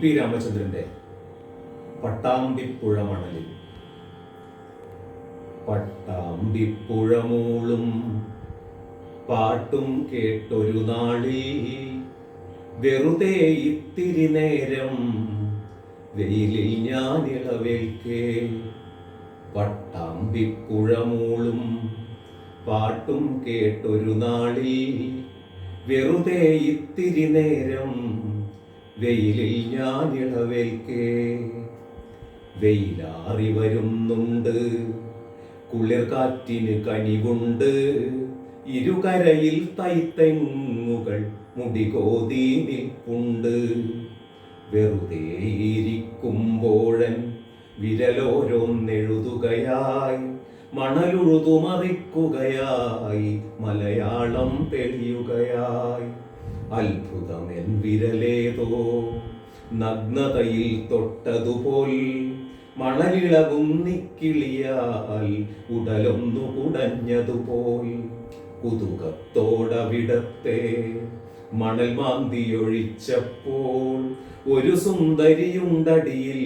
P രാമചന്ദ്രന്റെ പട്ടാമ്പിപ്പുഴ മണലിൽ. പട്ടാമ്പിപ്പുഴമൂളും പാട്ടും കേട്ടൊരു നാളിൽ വെറുതെ ഇത്തിരി നേരം വെയിലിൽ ഞാൻ ഇളവേൽക്കേ. പട്ടാമ്പിപ്പുഴമൂളും പാട്ടും കേട്ടൊരു നാളിൽ വെറുതെ ഇത്തിരി നേരം വെയിലിൽ ഞാൻ ഇളവേൽക്കേ. വെയിലാറി വരുന്നുണ്ട്, കുളിർ കാറ്റിന് കനിവുണ്ട്, ഇരുകരയിൽ തൈത്തെങ്ങുകൾ മുടികോതി നിൽപ്പുണ്ട്. വെറുതെ ഇരിക്കുമ്പോഴൻ വിരലോരോന്നെഴുതുകയായി, മണലുഴുതുമറിക്കുകയായി, മലയാളം തെളിയുകയായി. അത്ഭുതമെൻ വിരലേതോ നഗ്നതയിൽ തൊട്ടതുപോൽ, മണലിളകും നിക്കിളിയാൽ ഉടലൊന്നു കുടഞ്ഞതുപോൽ. കുതുകത്തോടവിടത്തെ മണൽ മാന്തിയൊഴിച്ചപ്പോൾ ഒരു സുന്ദരിയുണ്ടടിയിൽ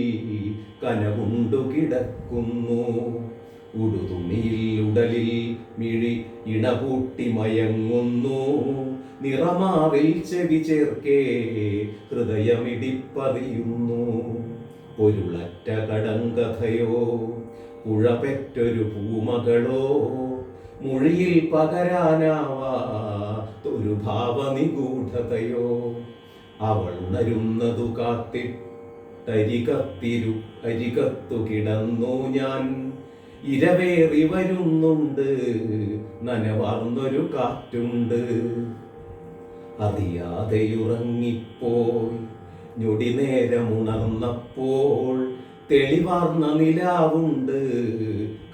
കനവുണ്ടു കിടക്കുന്നു. ഉടുതുണിയിൽ ഉടലിൽ മിഴി ഇണപൂട്ടി മയങ്ങുന്നു. നിറമാറിൽ ചെവി ചേർക്കേ ഹൃദയമിടിപ്പറിയുന്നു. പൊരുളറ്റ കടങ്കഥയോ പുഴപെറ്റൊരു പൂമകളോ, മൊഴിയിൽ പകരാനാവാത്തൊരു ഭാവനിഗൂഢതയോ. അവൾ ഉണരുന്നതു അരികത്തു കിടന്നു ഞാൻ. ഇരവേറി വരുന്നുണ്ട്, നനവാർന്നൊരു കാറ്റുണ്ട്. അറിയാതെയുറങ്ങിപ്പോയി ഞൊടി നേരമുണർന്നപ്പോൾ തെളിവാർന്ന നിലാവുണ്ട്,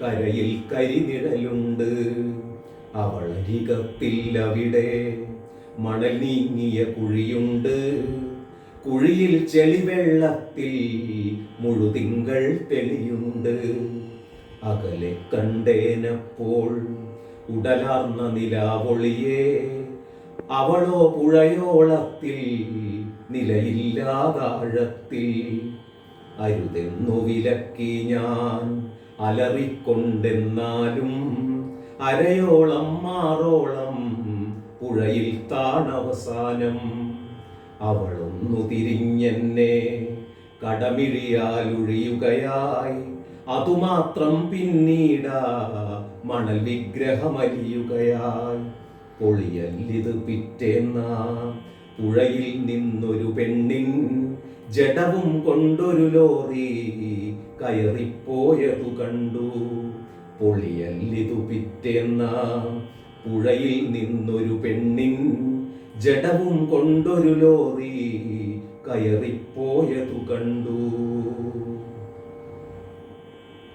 കരയിൽ കരിനിഴലുണ്ട്. അവളരികത്തില്ലവിടെ മണൽ നീങ്ങിയ കുഴിയുണ്ട്. കുഴിയിൽ ചെളിവെള്ളത്തിൽ മുഴുതിങ്കൾ തെളിയുണ്ട്. അകലെ കണ്ടേനപ്പോൾ ഉടലാർന്ന നിലാവൊളിയെ, അവളോ പുഴയോളത്തിൽ നിലയില്ലാതാഴത്തിൽ. അരുതെന്നു വിലക്കി ഞാൻ അലറിക്കൊണ്ടെന്നാലും അരയോളം മാറോളം പുഴയിൽ താണവസാനം. അവളൊന്നു തിരിഞ്ഞെന്നെ കടമിഴിയാൽ ഒഴിയുകയായി, അതുമാത്രം പിന്നീടാ മണൽ വിഗ്രഹമലിയുകയായി. പൊളിയല്ലിത് പിറ്റേന്നാ പുഴയിൽ നിന്നൊരു പെണ്ണിൻ ജഡവും കൊണ്ടൊരു ലോറി കയറിപ്പോയതു കണ്ടു. പൊളിയല്ലിതു പിറ്റേന്നാ പുഴയിൽ നിന്നൊരു പെണ്ണിൻ ജഡവും കൊണ്ടൊരു ലോറി കയറിപ്പോയതു കണ്ടു.